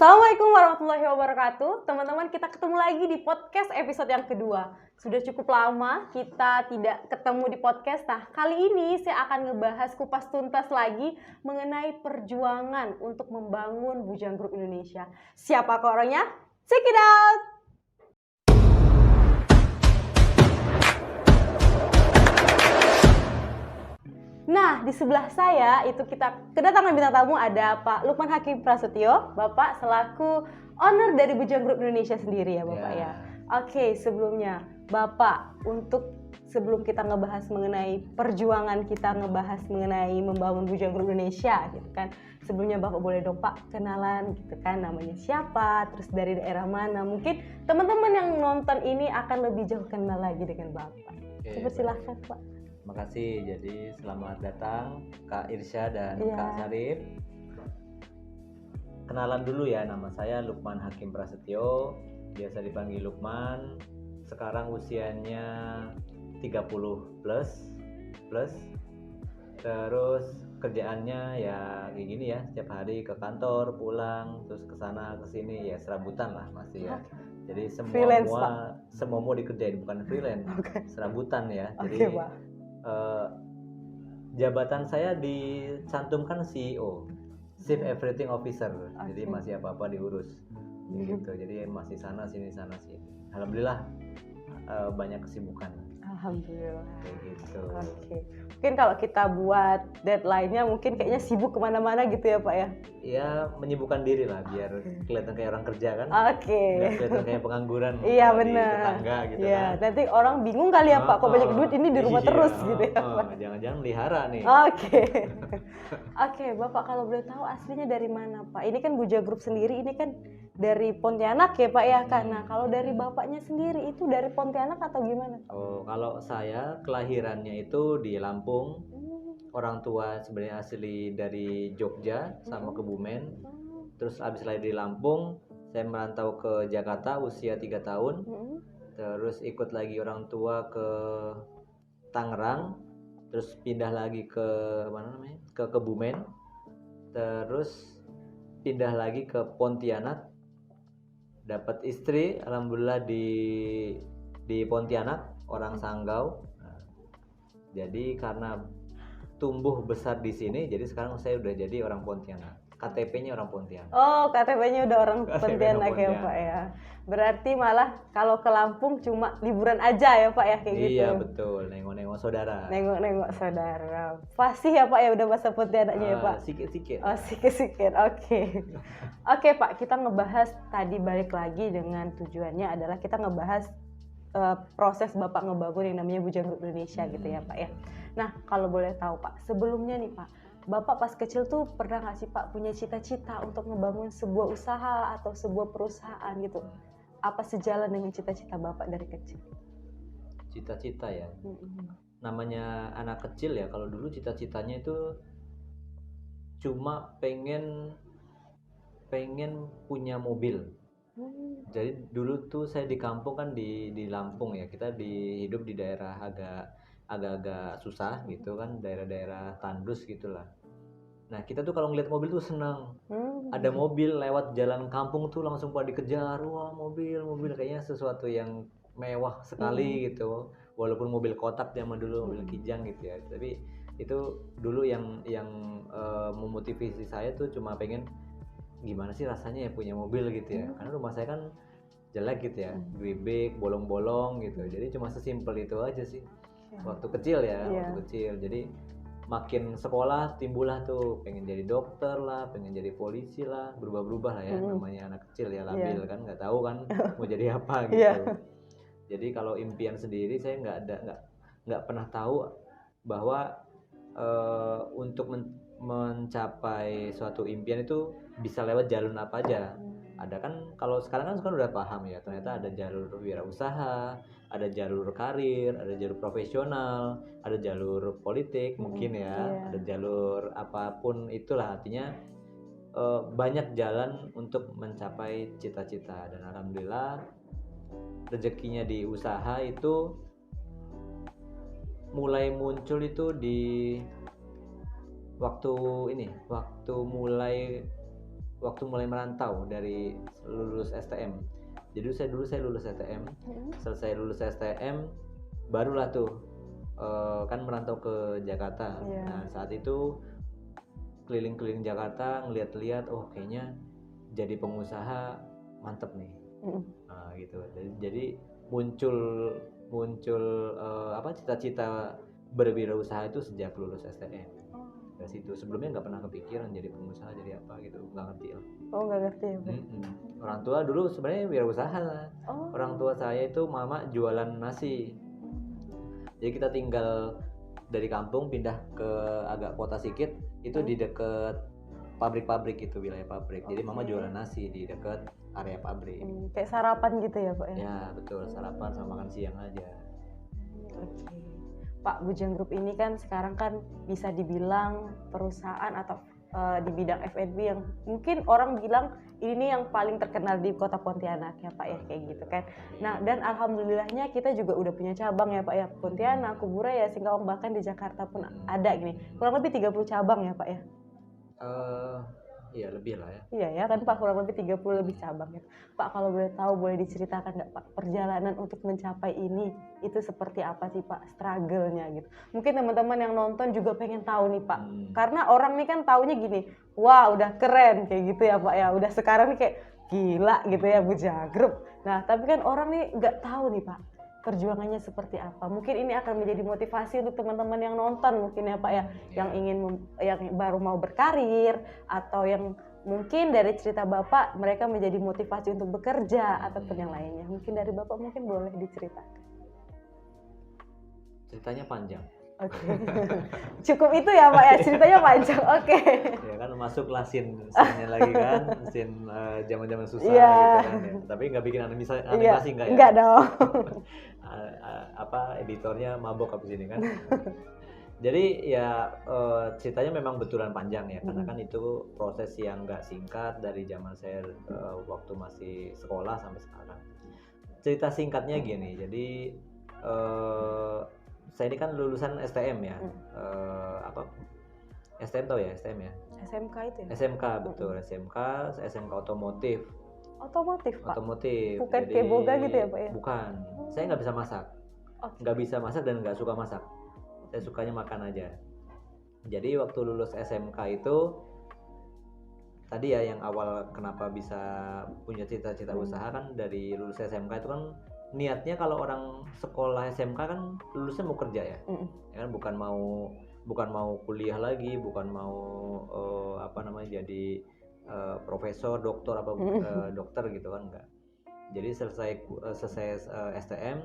Assalamualaikum warahmatullahi wabarakatuh. Teman-teman, kita ketemu lagi di podcast episode yang kedua. Sudah cukup lama kita tidak ketemu di podcast. Nah, kali ini saya akan ngebahas kupas tuntas lagi mengenai perjuangan untuk membangun Bujang Group Indonesia. Siapa orangnya? Check it out! Nah, di sebelah saya itu kita kedatangan bintang tamu ada Pak Lukman Hakim Prasetyo, Bapak selaku owner dari Bujang Group Indonesia sendiri ya Bapak ya. Oke, sebelumnya Bapak, sebelum kita ngebahas mengenai perjuangan kita ngebahas mengenai membangun Bujang Group Indonesia gitu kan. Sebelumnya Bapak boleh dong Pak kenalan gitu kan, namanya siapa, terus dari daerah mana. Mungkin teman-teman yang nonton ini akan lebih jauh kenal lagi dengan Bapak. Silakan Pak. Makasih, jadi selamat datang Kak Irsya dan Kak Sarif. Kenalan dulu ya, nama saya Lukman Hakim Prasetyo, biasa dipanggil Lukman. Sekarang usianya 30 plus. Terus kerjaannya ya kayak gini ya, setiap hari ke kantor, pulang, terus ke sana ke sini ya serabutan lah masih ya. Jadi semua dikerjain, bukan freelance, serabutan ya. Jadi jabatan saya dicantumkan CEO, Chief Everything Officer. Jadi masih apa-apa diurus gitu. Jadi masih sana sini. Alhamdulillah banyak kesibukan. Alhamdulillah. Kayak gitu. Oke. Mungkin kalau kita buat deadline-nya mungkin kayaknya sibuk kemana-mana gitu ya Pak ya? Iya, menyibukkan diri lah biar kelihatan kayak orang kerja kan. Oke. Nggak kelihatan kayak pengangguran. Iya di benar. tetangga gitu Iya, kan. nanti orang bingung kali ya Pak, kok banyak duit ini di rumah terus gitu ya Pak. Jangan-jangan lihara nih. Oke, Bapak kalau boleh tahu aslinya dari mana Pak? Ini kan Bujang Group sendiri, ini kan dari Pontianak ya Pak ya kan. Nah, kalau dari Bapaknya sendiri itu dari Pontianak atau gimana? Oh, kalau saya kelahirannya itu di Lampung. Orang tua sebenarnya asli dari Jogja sama Kebumen. Terus abis lahir di Lampung, saya merantau ke Jakarta usia 3 tahun. Terus ikut lagi orang tua ke Tangerang. Terus pindah lagi ke ke Kebumen. Terus pindah lagi ke Pontianak. Dapat istri, alhamdulillah di Pontianak, orang Sanggau. Jadi karena tumbuh besar di sini, jadi sekarang saya udah jadi orang Pontianak. KTP-nya orang Pontianak. Oh, KTP-nya udah orang Pontianak ya Pak ya. Berarti malah kalau ke Lampung cuma liburan aja ya Pak ya kayak gitu. Iya betul, nengok-nengok saudara. Nengok-nengok saudara. Pasti ya Pak ya udah bahasa Pontianaknya ya Pak. Sikit-sikit. Oh sikit-sikit, oke. Oke Pak, kita ngebahas tadi balik lagi dengan tujuannya adalah kita ngebahas proses Bapak ngebangun yang namanya Bujang Group Indonesia gitu ya Pak ya. Nah kalau boleh tahu Pak, sebelumnya nih Pak, Bapak pas kecil tuh pernah nggak sih Pak punya cita-cita untuk ngebangun sebuah usaha atau sebuah perusahaan gitu? Apa sejalan dengan cita-cita Bapak dari kecil? Cita-cita ya. Namanya anak kecil ya, kalau dulu cita-citanya itu cuma pengen punya mobil. Jadi dulu tuh saya di kampung kan di Lampung ya, kita hidup di daerah agak-agak susah gitu kan, daerah-daerah tandus gitulah. Nah kita tuh kalau ngeliat mobil tuh senang. Ada mobil lewat jalan kampung tuh langsung pada dikejar, wah mobil kayaknya sesuatu yang mewah sekali gitu. Walaupun mobil kotak zaman dulu, mobil kijang gitu ya. Tapi itu dulu yang memotivasi saya tuh cuma pengen gimana sih rasanya ya punya mobil gitu ya. Karena rumah saya kan jelek gitu ya, geribik, bolong-bolong gitu. Jadi cuma sesimpel itu aja sih. Waktu kecil ya, waktu kecil. Jadi makin sekolah timbullah tuh pengen jadi dokter lah, pengen jadi polisi lah, berubah-berubah lah ya. Namanya anak kecil ya labil kan, nggak tahu kan mau jadi apa gitu. Jadi kalau impian sendiri saya nggak pernah tahu bahwa untuk mencapai suatu impian itu bisa lewat jalur apa aja. Ada kan kalau sekarang kan udah paham ya, ternyata ada jalur wirausaha, ada jalur karir, ada jalur profesional, ada jalur politik mungkin ya, ada jalur apapun itulah, artinya banyak jalan untuk mencapai cita-cita. Dan alhamdulillah rezekinya di usaha itu mulai muncul itu di waktu mulai waktu mulai merantau dari lulus STM. Jadi saya lulus STM, selesai lulus STM barulah tuh kan merantau ke Jakarta. Nah saat itu keliling-keliling Jakarta ngeliat-liat, oh kayaknya jadi pengusaha mantep nih. Nah, gitu. Jadi muncul apa cita-cita berwirausaha itu sejak lulus STM. Dari situ sebelumnya nggak pernah kepikiran jadi pengusaha, jadi apa gitu, nggak ngerti lah. Oh, nggak ngerti ya, Pak? Orang tua dulu sebenarnya wirausaha. Orang tua saya itu mama jualan nasi. Jadi kita tinggal dari kampung pindah ke agak kota sedikit, itu di deket pabrik-pabrik, itu wilayah pabrik. Jadi mama jualan nasi di deket area pabrik. Kayak sarapan gitu ya, Pak ya? Ya betul, sarapan sama makan siang aja. Oke. Pak, Bujang Group ini kan sekarang kan bisa dibilang perusahaan atau di bidang F&B yang mungkin orang bilang ini yang paling terkenal di kota Pontianak ya Pak ya, kayak gitu kan. Nah, dan alhamdulillahnya kita juga udah punya cabang ya Pak ya, Pontianak, Kuburaya, Singkawang, bahkan di Jakarta pun ada gini. Kurang lebih 30 cabang ya Pak ya? Iya lebih lah ya. Iya ya kan Pak, kurang lebih 30 lebih cabang ya. Pak, kalau boleh tahu, boleh diceritakan nggak Pak perjalanan untuk mencapai ini itu seperti apa sih Pak, struggle-nya gitu. Mungkin teman-teman yang nonton juga pengen tahu nih Pak. Karena orang nih kan taunya gini, wah udah keren kayak gitu ya Pak ya. Udah sekarang nih kayak gila gitu ya Bujang Group. Nah tapi kan orang nih nggak tahu nih Pak perjuangannya seperti apa. Mungkin ini akan menjadi motivasi untuk teman-teman yang nonton mungkin ya Pak ya, yang ingin yang baru mau berkarir atau yang mungkin dari cerita Bapak mereka menjadi motivasi untuk bekerja ataupun yang lainnya. Mungkin dari Bapak mungkin boleh diceritakan. Ceritanya panjang. Oke. Cukup itu ya Pak ya, ceritanya panjang. Oke. Ya kan masuklah scene-nya lagi kan, scene zaman-zaman susah gitu kan ya. Tapi nggak bikin animasi enggak ya? Enggak dong. Apa editornya mabok habis ini kan. Jadi ya ceritanya memang betulan panjang ya, karena kan itu proses yang nggak singkat dari zaman saya waktu masih sekolah sampai sekarang. Cerita singkatnya gini, jadi saya ini kan lulusan STM ya, apa STM tau ya, STM ya? SMK itu ya? SMK betul, SMK otomotif. Otomotif Pak? Otomotif. Bukan kayak boga gitu ya Pak ya? Bukan, saya nggak bisa masak. Nggak bisa masak dan nggak suka masak. Saya sukanya makan aja. Jadi waktu lulus SMK itu tadi ya yang awal kenapa bisa punya cita-cita usaha kan dari lulus SMK itu kan niatnya kalau orang sekolah SMK kan lulusnya mau kerja ya, ya kan bukan mau kuliah lagi, bukan mau apa namanya jadi profesor, doktor apa dokter gitu kan enggak. Jadi selesai STM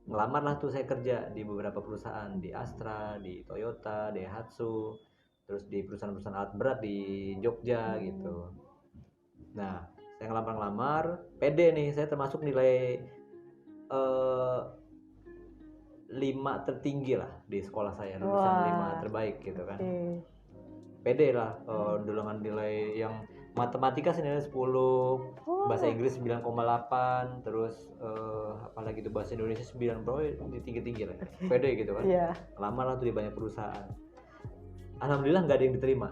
ngelamar lah tuh saya kerja di beberapa perusahaan, di Astra, di Toyota, Daihatsu, terus di perusahaan-perusahaan alat berat di Jogja gitu. Nah, saya ngelamar, pede nih, saya termasuk nilai 5 tertinggi lah di sekolah saya, lulusan 5 terbaik gitu kan. Pede lah, dengan nilai yang matematika senilai 10, bahasa Inggris 9,8, terus apalagi itu bahasa Indonesia 9, tinggi-tinggi lah, pede gitu kan. Lamar lah tuh di banyak perusahaan. Alhamdulillah nggak ada yang diterima.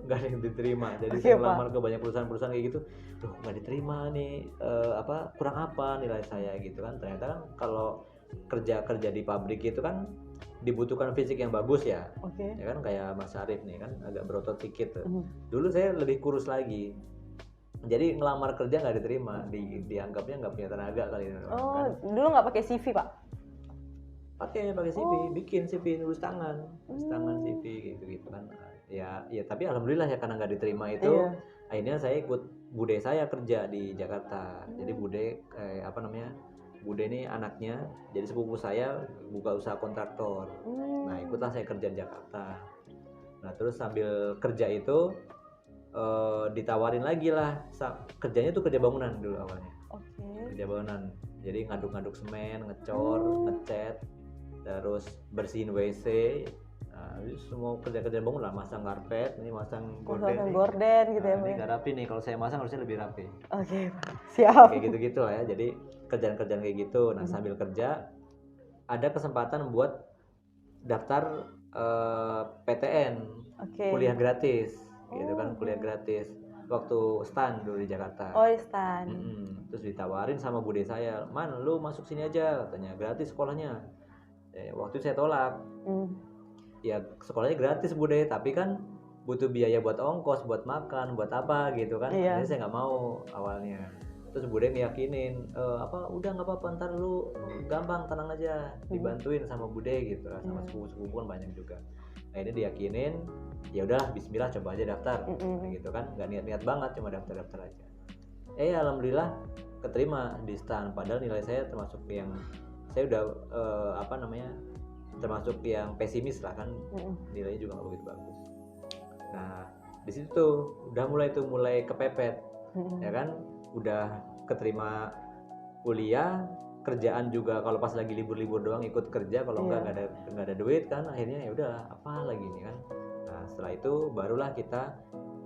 Nggak ada yang diterima. Jadi saya ngelamar ke banyak perusahaan kayak gitu, loh nggak diterima nih, kurang apa nilai saya gitu kan. Ternyata kan kalau kerja di pabrik itu kan dibutuhkan fisik yang bagus ya. Ya kan kayak Mas Arif nih kan agak berotot dikit tuh. Dulu saya lebih kurus lagi. Jadi ngelamar kerja nggak diterima, dianggapnya nggak punya tenaga kali ini. Kan? Dulu nggak pakai CV Pak? pakai CV, bikin CV nulis tangan CV gitu kan. Ya tapi alhamdulillah ya karena nggak diterima itu, akhirnya saya ikut bude saya kerja di Jakarta. Jadi bude bude ini anaknya, jadi sepupu saya buka usaha kontraktor. Nah ikutlah saya kerja di Jakarta. Nah terus sambil kerja itu ditawarin lagi lah, kerjanya tuh kerja bangunan dulu awalnya. Kerja bangunan, jadi ngaduk-ngaduk semen, ngecor, ngecat, terus bersihin WC. Nah, semua kerja-kerja bangun lah, masang karpet, ini masang gorden gitu ya. Ini nggak rapi nih, kalau saya masang harusnya lebih rapi. Siap. Kayak gitu-gitu lah ya, jadi kerjaan-kerjaan kayak gitu. Nah sambil kerja ada kesempatan buat daftar PTN, kuliah gratis gitu kan, kuliah gratis. waktu stan dulu di Jakarta. Oh, di stan. Terus ditawarin sama bude saya, "Man, lu masuk sini aja," katanya, "gratis sekolahnya." Waktu itu saya tolak. Ya sekolahnya gratis bude, tapi kan butuh biaya buat ongkos, buat makan, buat apa gitu kan. Iya. Jadi saya nggak mau awalnya. Terus bude ngeyakinin, udah nggak apa-apa, ntar lu gampang, tenang aja, dibantuin sama bude gitu lah, sama sepupu-sepupu kan banyak juga. Akhirnya diyakinin, ya udahlah, bismillah, coba aja daftar, gitu kan, nggak niat-niat banget, cuma daftar aja. Alhamdulillah keterima di stan, padahal nilai saya termasuk yang saya udah termasuk yang pesimis lah kan, nilainya juga nggak begitu bagus. Nah di situ tuh udah mulai kepepet, ya kan, udah keterima kuliah, kerjaan juga kalau pas lagi libur-libur doang ikut kerja, kalau nggak ada duit kan, akhirnya ya udah apa lagi nih kan. Nah setelah itu barulah kita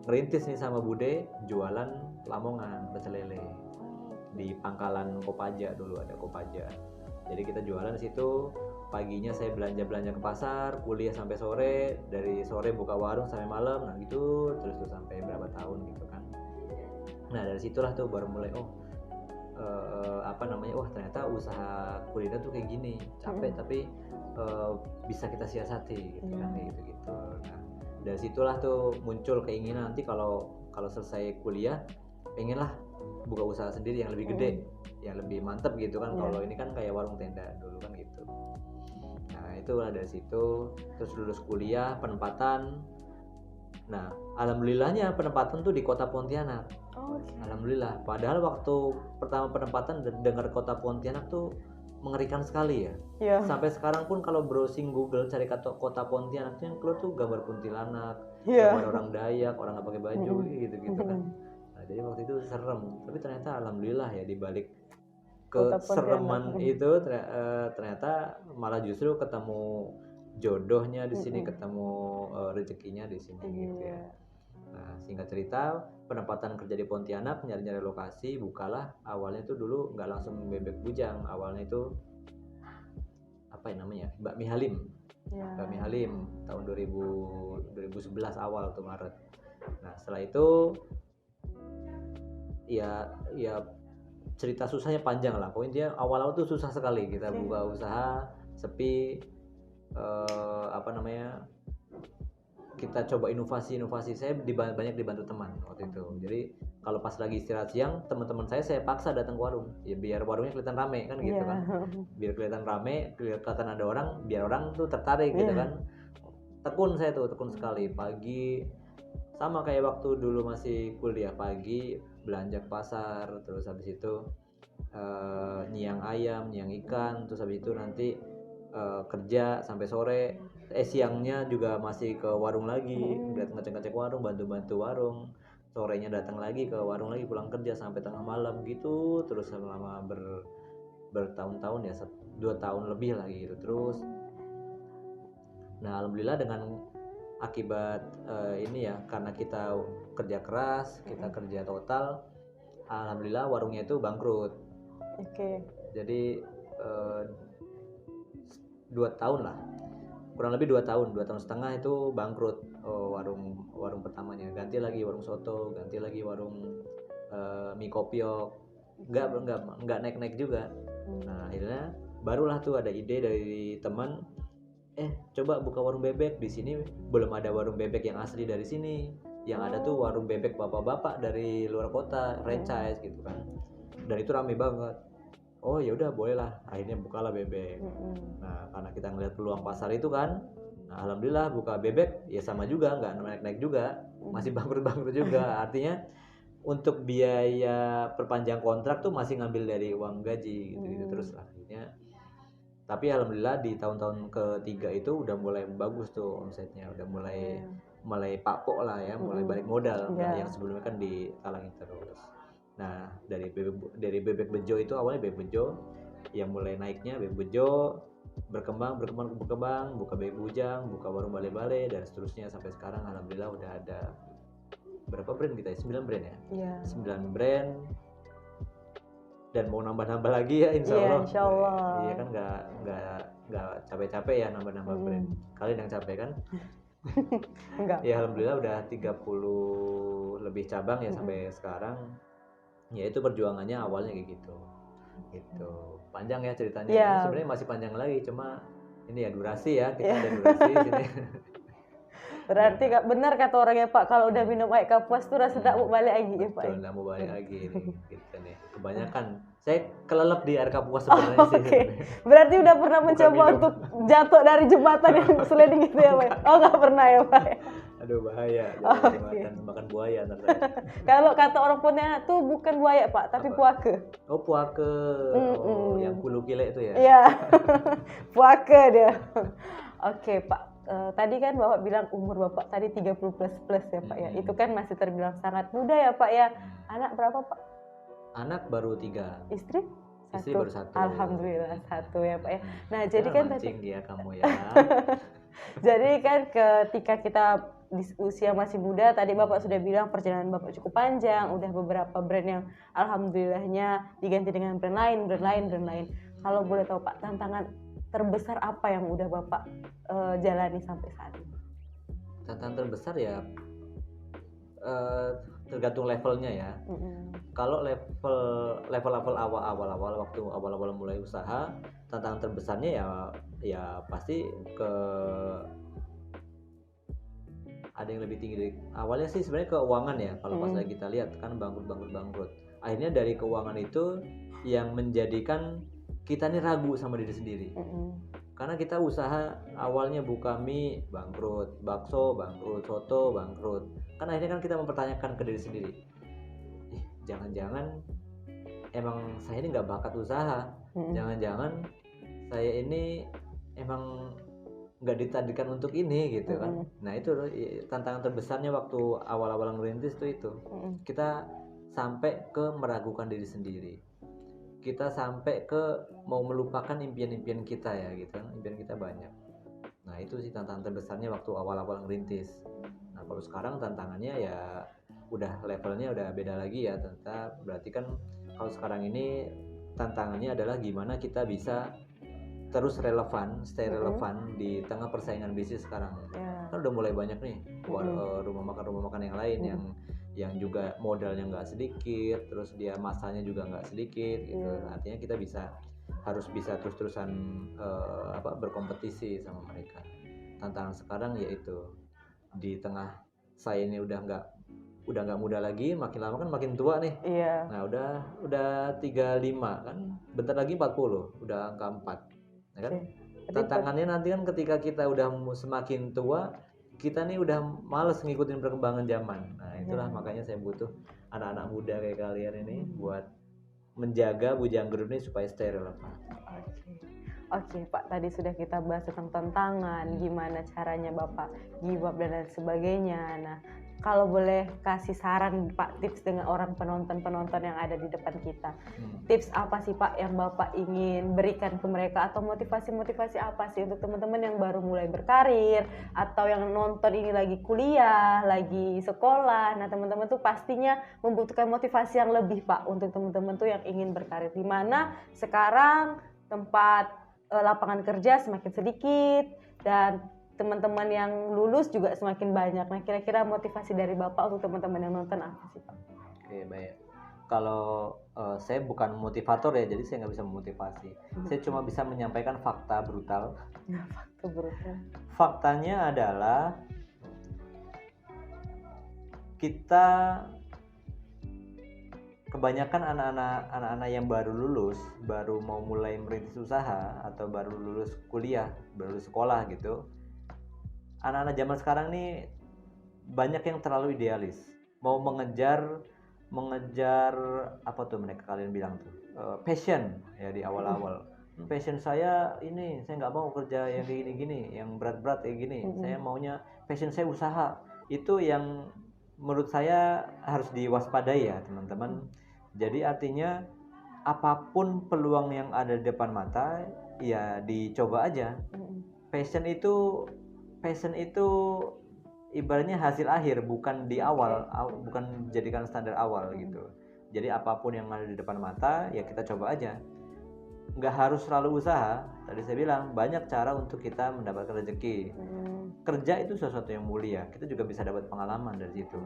ngerintis nih sama bude jualan lamongan pecel lele di pangkalan Kopaja, dulu ada Kopaja. Jadi kita jualan di situ, paginya saya belanja ke pasar, kuliah sampai sore, dari sore buka warung sampai malam, nah gitu terus tuh sampai berapa tahun gitu kan. Nah dari situlah tuh baru mulai wah ternyata usaha kuliner tuh kayak gini, capek tapi bisa kita siasati gitu kan, kayak gitu. Nah dari situlah tuh muncul keinginan nanti kalau selesai kuliah pengenlah buka usaha sendiri yang lebih gede, yang lebih mantep gitu kan. Kalau ini kan kayak warung tenda dulu kan gitu. Nah itulah dari situ, terus lulus kuliah, penempatan. Nah alhamdulillahnya penempatan tuh di kota Pontianak. Alhamdulillah. Padahal waktu pertama penempatan dengar kota Pontianak tuh mengerikan sekali ya. Sampai sekarang pun kalau browsing Google cari kota Pontianak tuh yang keluar tuh gambar kuntilanak, gambar orang Dayak, orang nggak pakai baju gitu kan. Nah, jadi waktu itu serem. Tapi ternyata alhamdulillah ya, dibalik kesereman itu ternyata malah justru ketemu jodohnya di sini, ketemu rezekinya di sini gitu ya. Nah singkat cerita, penempatan kerja di Pontianak, nyari-nyari lokasi, bukalah. Awalnya tuh dulu nggak langsung Bebek Bujang, awalnya itu apa ya namanya, Bakmi Halim. Bakmi Halim tahun 2011 awal tuh Maret. Nah setelah itu ya cerita susahnya panjang lah. Pokoknya awal-awal tuh susah sekali kita buka usaha, sepi, kita coba inovasi. Saya banyak dibantu teman waktu itu. Jadi kalau pas lagi istirahat siang, teman-teman saya paksa datang ke warung, ya biar warungnya kelihatan rame kan gitu kan. Biar kelihatan rame, kelihatan ada orang, biar orang tuh tertarik gitu kan. Tekun sekali, pagi sama kayak waktu dulu masih kuliah, pagi belanja ke pasar, terus habis itu nyiang ayam, nyiang ikan, terus habis itu nanti kerja sampai sore. Siangnya juga masih ke warung lagi, ngecek warung, bantu warung. Sorenya datang lagi ke warung lagi, pulang kerja sampai tengah malam gitu terus selama bertahun-tahun ya, 2 tahun lebih lagi gitu terus. Nah alhamdulillah dengan akibat ini ya, karena kita kerja keras, kita kerja total, alhamdulillah warungnya itu bangkrut. Jadi 2 tahun lah, kurang lebih 2 tahun setengah itu bangkrut. Warung pertamanya, ganti lagi warung soto, ganti lagi warung mie kopiok, nggak naik juga. Nah akhirnya barulah tuh ada ide dari teman, coba buka warung bebek di sini. Belum ada warung bebek yang asli dari sini, yang ada tuh warung bebek bapak-bapak dari luar kota, franchise gitu kan, dan itu rame banget. Oh ya udah boleh lah, akhirnya bukalah bebek. Nah karena kita ngeliat peluang pasar itu kan, nah, alhamdulillah buka bebek ya sama juga, nggak naik juga, masih bangkrut juga. Artinya untuk biaya perpanjang kontrak tuh masih ngambil dari uang gaji gitu terus lah akhirnya. Tapi alhamdulillah di tahun-tahun ketiga itu udah mulai bagus tuh omsetnya, udah mulai pakpok lah ya, mulai balik modal. Yang sebelumnya kan ditalangin terus. Nah dari bebek bejo itu, awalnya bebek bejo yang mulai naiknya, bebek bejo berkembang, buka bebek bujang, buka warung bale-bale dan seterusnya sampai sekarang alhamdulillah udah ada berapa brand kita ya? 9 brand ya? 9 brand, dan mau nambah lagi ya insya Allah. Iya kan nggak capek-capek ya nambah brand. Kalian yang capek kan? Enggak. Ya alhamdulillah udah 30 lebih cabang ya sampai sekarang. Ya itu perjuangannya awalnya kayak gitu. Gitu. Panjang ya ceritanya. Ya. Ini sebenarnya masih panjang lagi, cuma ini ya durasi ya, kita Ya. ada durasi di sini. Berarti benar kata orangnya Pak, kalau udah minum air kapuas tuh rasa tak mau balik lagi ya Pak. Betul, nggak mau balik lagi nih, gitu nih. Kebanyakan saya kelelep di air kapuas sebenarnya sih. Oke. Berarti udah pernah Bukan mencoba minum. untuk jatuh dari jembatan yang sliding gitu ya Pak? Oh nggak pernah ya Pak? Aduh bahaya, makan buaya ntar saya. Kalau kata orang Pontianak tuh bukan buaya Pak, tapi Apa? puake. Oh puake, oh yang kulu kile itu ya. Iya, puake dia. Oke Pak, tadi kan Bapak bilang umur Bapak tadi 30 plus ya Pak ya. Itu kan masih terbilang sangat muda ya Pak ya. Anak berapa Pak? Anak baru 3. Istri? Istri baru 1. Alhamdulillah 1 ya Pak ya. Nah jadi kan mancing dia kamu ya. Jadi kan ketika kita di usia masih muda, tadi Bapak sudah bilang perjalanan Bapak cukup panjang, udah beberapa brand yang alhamdulillahnya diganti dengan brand lain. Kalau boleh tahu Pak, tantangan terbesar apa yang udah Bapak jalani sampai saat ini? Tantangan terbesar ya tergantung levelnya ya. Kalau level awal waktu awal mulai usaha, tantangan terbesarnya ya pasti ada yang lebih tinggi dari awalnya sih sebenarnya keuangan ya. Kalau pas lagi kita lihat kan bangkrut. Akhirnya dari keuangan itu yang menjadikan kita nih ragu sama diri sendiri. Karena kita usaha awalnya buka mie bangkrut, bakso bangkrut, soto bangkrut. Kan akhirnya kan kita mempertanyakan ke diri sendiri. Jangan-jangan emang saya ini nggak bakat usaha. Jangan-jangan saya ini emang nggak ditadikan untuk ini gitu kan. Nah itu tantangan terbesarnya waktu awal-awal ngerintis itu. Kita sampai ke meragukan diri sendiri. Kita sampai ke mau melupakan impian-impian kita ya gitu kan. Impian kita banyak. Nah itu sih tantangan terbesarnya waktu awal-awal ngerintis. Nah kalau sekarang tantangannya ya udah levelnya udah beda lagi ya. Berarti kan kalau sekarang ini tantangannya adalah gimana kita bisa terus stay relevan di tengah persaingan bisnis sekarang. Kan udah mulai banyak nih rumah makan yang lain yang juga modalnya nggak sedikit, terus dia masanya juga nggak sedikit gitu. Artinya kita harus bisa terus-terusan berkompetisi sama mereka. Tantangan sekarang yaitu di tengah saya ini udah nggak muda lagi, makin lama kan makin tua nih. Nah udah 35 kan, bentar lagi 40, udah angka 4. Ya kan? Tantangannya nanti kan ketika kita udah semakin tua, kita nih udah males ngikutin perkembangan zaman. Nah itulah makanya saya butuh anak-anak muda kayak kalian ini buat menjaga Bujang Group ini supaya stay relevan. Oke Pak, tadi sudah kita bahas tentang tantangan, gimana caranya Bapak give up dan lain sebagainya. Nah kalau boleh kasih saran Pak, tips dengan orang penonton yang ada di depan kita, tips apa sih Pak yang Bapak ingin berikan ke mereka, atau motivasi apa sih untuk teman-teman yang baru mulai berkarir atau yang nonton ini lagi kuliah, lagi sekolah. Nah teman-teman tuh pastinya membutuhkan motivasi yang lebih Pak untuk teman-teman tuh yang ingin berkarir, di mana sekarang tempat lapangan kerja semakin sedikit dan teman-teman yang lulus juga semakin banyak. Nah kira-kira motivasi dari Bapak untuk teman-teman yang nonton apa sih Pak? Oke baik. Kalau saya bukan motivator ya, jadi saya nggak bisa memotivasi. Saya cuma bisa menyampaikan fakta brutal. Fakta brutal. Faktanya adalah kita kebanyakan anak-anak yang baru lulus, baru mau mulai merintis usaha atau baru lulus kuliah, baru lulus sekolah gitu. Anak-anak zaman sekarang nih banyak yang terlalu idealis, mau mengejar apa tuh kalian bilang tuh passion ya di awal-awal. Passion saya ini, saya nggak mau kerja yang kayak gini-gini, yang berat-berat kayak gini. Saya maunya passion saya usaha. Itu yang menurut saya harus diwaspadai ya teman-teman. Jadi artinya apapun peluang yang ada di depan mata ya dicoba aja. Passion itu ibaratnya hasil akhir, bukan di awal, bukan dijadikan standar awal gitu. Jadi apapun yang ada di depan mata ya kita coba aja. nggak harus selalu usaha. Tadi saya bilang banyak cara untuk kita mendapatkan rezeki. Kerja itu sesuatu yang mulia, kita juga bisa dapat pengalaman dari situ.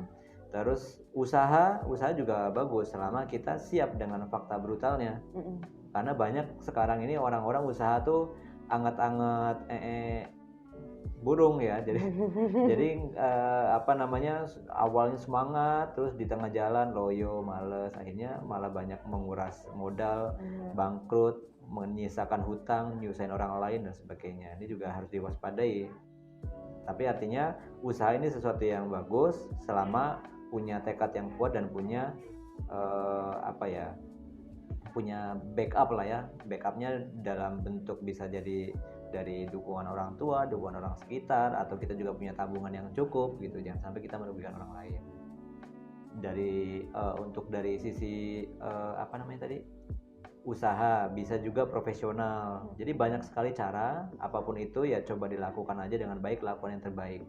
Terus usaha juga bagus selama kita siap dengan fakta brutalnya. Karena banyak sekarang ini orang-orang usaha tuh anget-anget burung ya, jadi awalnya semangat, terus di tengah jalan loyo, males, akhirnya malah banyak menguras modal, bangkrut, menyisakan hutang, nyusahin orang lain dan sebagainya. Ini juga harus diwaspadai. Tapi artinya usaha ini sesuatu yang bagus selama punya tekad yang kuat dan punya punya backup lah ya. Backupnya dalam bentuk bisa jadi dari dukungan orang tua, dukungan orang sekitar, atau kita juga punya tabungan yang cukup gitu. Jangan sampai kita merugikan orang lain. Untuk dari sisi usaha bisa juga profesional. Jadi banyak sekali cara, apapun itu ya coba dilakukan aja dengan baik, lakukan yang terbaik.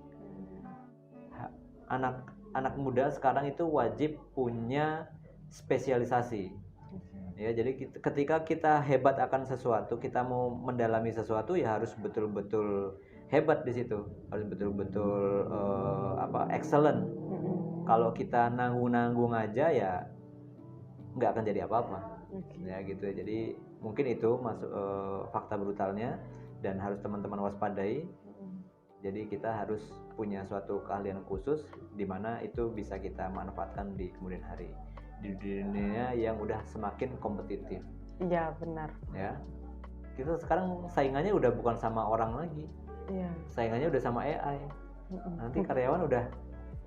Anak muda sekarang itu wajib punya spesialisasi. Ya, jadi ketika kita hebat akan sesuatu, kita mau mendalami sesuatu ya harus betul-betul hebat di situ, harus betul-betul excellent. Kalau kita nanggung-nanggung aja ya nggak akan jadi apa-apa. Ya gitu. Jadi mungkin itu masuk fakta brutalnya dan harus teman-teman waspadai. Jadi kita harus punya suatu keahlian khusus di mana itu bisa kita manfaatkan di kemudian hari. Di dunia yang udah semakin kompetitif. Iya, benar. Ya. Kita sekarang saingannya udah bukan sama orang lagi. Iya. Saingannya udah sama AI. Nanti karyawan udah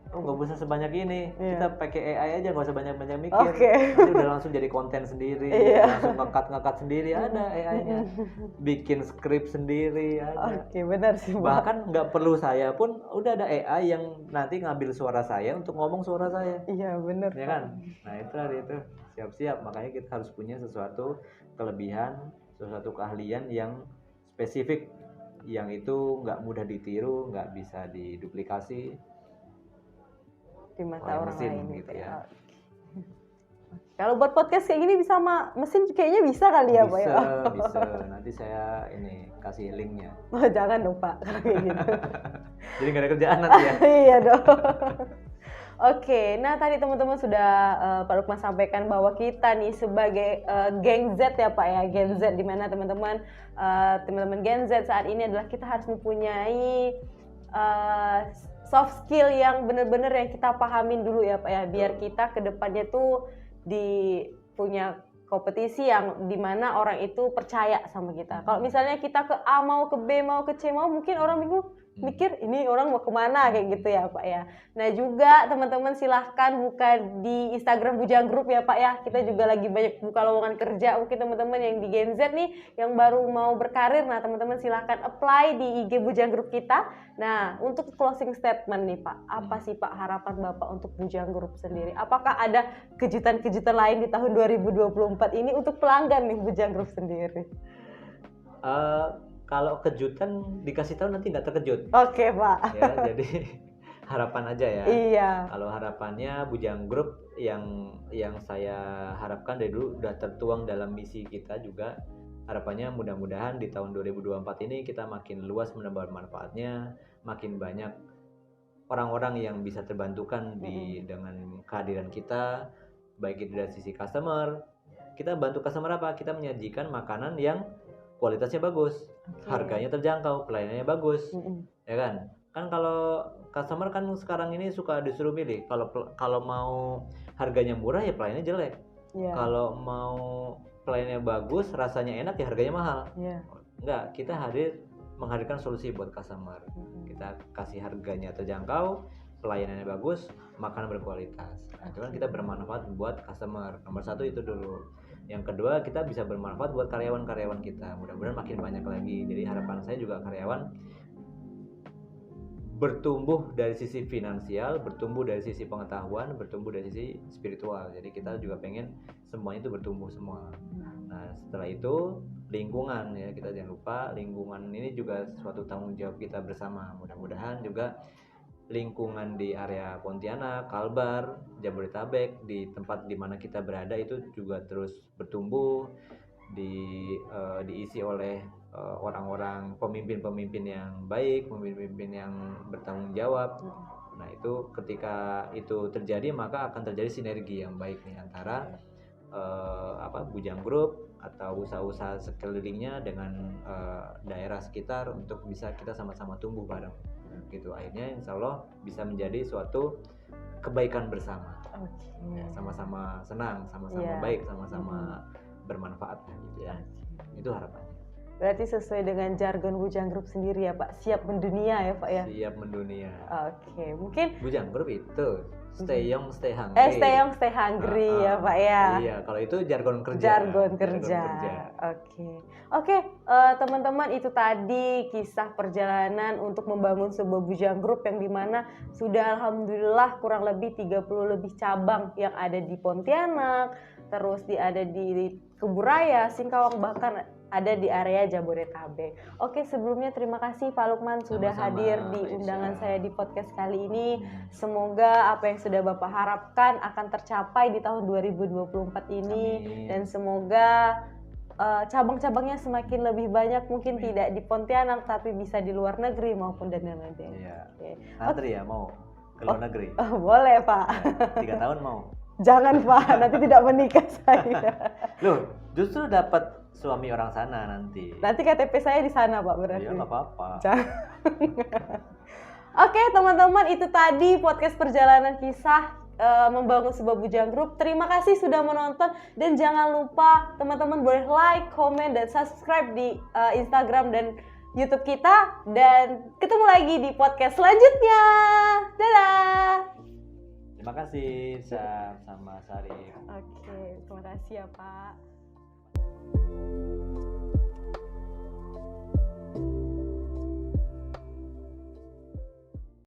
nggak usah sebanyak ini. Kita pakai AI aja, nggak usah banyak-banyak mikir. Nanti udah langsung jadi konten sendiri, langsung ngekat sendiri, ada AI-nya. Bikin skrip sendiri ada. Benar sih, Pak. Bahkan nggak perlu saya pun udah ada AI yang nanti ngambil suara saya untuk ngomong suara saya. Iya, benar. Ya kan? Nah, itu siap-siap. Makanya kita harus punya sesuatu kelebihan, sesuatu keahlian yang spesifik, yang itu nggak mudah ditiru, nggak bisa diduplikasi di mata orang lain gitu ya. Kalau buat podcast kayak gini bisa sama mesin kayaknya bisa kali ya, Pak ya? Bisa. Nanti saya kasih linknya. Oh, jangan dong, Pak, kayak gitu. Jadi nggak ada kerjaan nanti ya? Iya dong. Oke, nah tadi teman-teman sudah Pak Lukman sampaikan bahwa kita nih sebagai geng Z ya Pak ya, Gen Z, di mana teman-teman Gen Z saat ini adalah kita harus mempunyai soft skill yang benar-benar yang kita pahamin dulu ya Pak ya, biar kita ke depannya tuh punya kompetisi yang dimana orang itu percaya sama kita. Kalau misalnya kita ke A mau ke B mau ke C mau, mungkin orang bingung mikir ini orang mau kemana kayak gitu ya Pak ya. Nah juga teman-teman silahkan buka di Instagram Bujang Group ya Pak ya. Kita juga lagi banyak buka lowongan kerja. Mungkin teman-teman yang di Gen Z nih yang baru mau berkarir, nah teman-teman silahkan apply di IG Bujang Group kita. Nah untuk closing statement nih Pak, apa sih Pak harapan Bapak untuk Bujang Group sendiri? Apakah ada kejutan-kejutan lain di tahun 2024 ini untuk pelanggan nih Bujang Group sendiri? Kalau kejutan dikasih tahu nanti nggak terkejut. Oke Pak. Ya, jadi harapan aja ya. Iya. Kalau harapannya Bujang Group yang saya harapkan dari dulu udah tertuang dalam misi kita juga. Harapannya mudah-mudahan di tahun 2024 ini kita makin luas menebar manfaatnya, makin banyak orang-orang yang bisa terbantukan dengan kehadiran kita, baik itu dari sisi customer. Kita bantu customer apa? Kita menyajikan makanan yang kualitasnya bagus, harganya terjangkau, pelayanannya bagus, ya kan? Kan kalau customer kan sekarang ini suka disuruh milih. Kalau mau harganya murah ya pelayanannya jelek. Kalau mau pelayanannya bagus, rasanya enak ya harganya mahal. Enggak, kita menghadirkan solusi buat customer. Kita kasih harganya terjangkau, pelayanannya bagus, makanan berkualitas. Nah, itu kan kita bermanfaat buat customer. Nomor satu itu dulu. Yang kedua, kita bisa bermanfaat buat karyawan-karyawan kita. Mudah-mudahan makin banyak lagi. Jadi harapan saya juga karyawan bertumbuh dari sisi finansial, bertumbuh dari sisi pengetahuan, bertumbuh dari sisi spiritual. Jadi kita juga pengen semuanya itu bertumbuh semua. Nah, setelah itu lingkungan ya, kita jangan lupa lingkungan ini juga suatu tanggung jawab kita bersama. Mudah-mudahan juga lingkungan di area Pontianak, Kalbar, Jabodetabek, di tempat di mana kita berada itu juga terus bertumbuh, diisi oleh orang-orang pemimpin-pemimpin yang baik, pemimpin-pemimpin yang bertanggung jawab. Nah itu ketika itu terjadi maka akan terjadi sinergi yang baik nih antara Bujang Group atau usaha-usaha sekelilingnya dengan daerah sekitar untuk bisa kita sama-sama tumbuh bareng gitu. Akhirnya insya Allah bisa menjadi suatu kebaikan bersama. Ya, sama-sama senang, sama-sama baik, sama-sama bermanfaat gitu ya. Itu harapannya. Berarti sesuai dengan jargon Bujang Group sendiri ya Pak, siap mendunia ya Pak ya? Siap mendunia. Oke, mungkin Bujang Group itu stay young, stay hungry. Stay young, stay hungry ya Pak ya? Iya, kalau itu jargon kerja. Jargon kerja. Oke, teman-teman itu tadi kisah perjalanan untuk membangun sebuah Bujang Group yang dimana sudah alhamdulillah kurang lebih 30 lebih cabang yang ada di Pontianak, terus ada di Kuburaya, Singkawang, bahkan ada di area Jabodetabek. Oke, sebelumnya terima kasih Pak Lukman sudah hadir di undangan saya di podcast kali ini. Semoga apa yang sudah Bapak harapkan akan tercapai di tahun 2024 ini. Amin. Dan semoga cabang-cabangnya semakin lebih banyak, mungkin tidak di Pontianak tapi bisa di luar negeri maupun dan lain-lain. Iya. Antri ya mau ke luar negeri? Boleh Pak. 3 tahun mau? Jangan Pak, nanti tidak menikah saya. Loh, justru dapat suami orang sana nanti. Nanti KTP saya di sana Pak berarti. Iya nggak apa-apa. Oke teman-teman, itu tadi podcast perjalanan kisah membangun sebuah Bujang Group. Terima kasih sudah menonton dan jangan lupa teman-teman boleh like, komen, dan subscribe di Instagram dan YouTube kita. Dan ketemu lagi di podcast selanjutnya. Dadah. Terima kasih Syam sama Sarif. Oke, terima kasih ya Pak.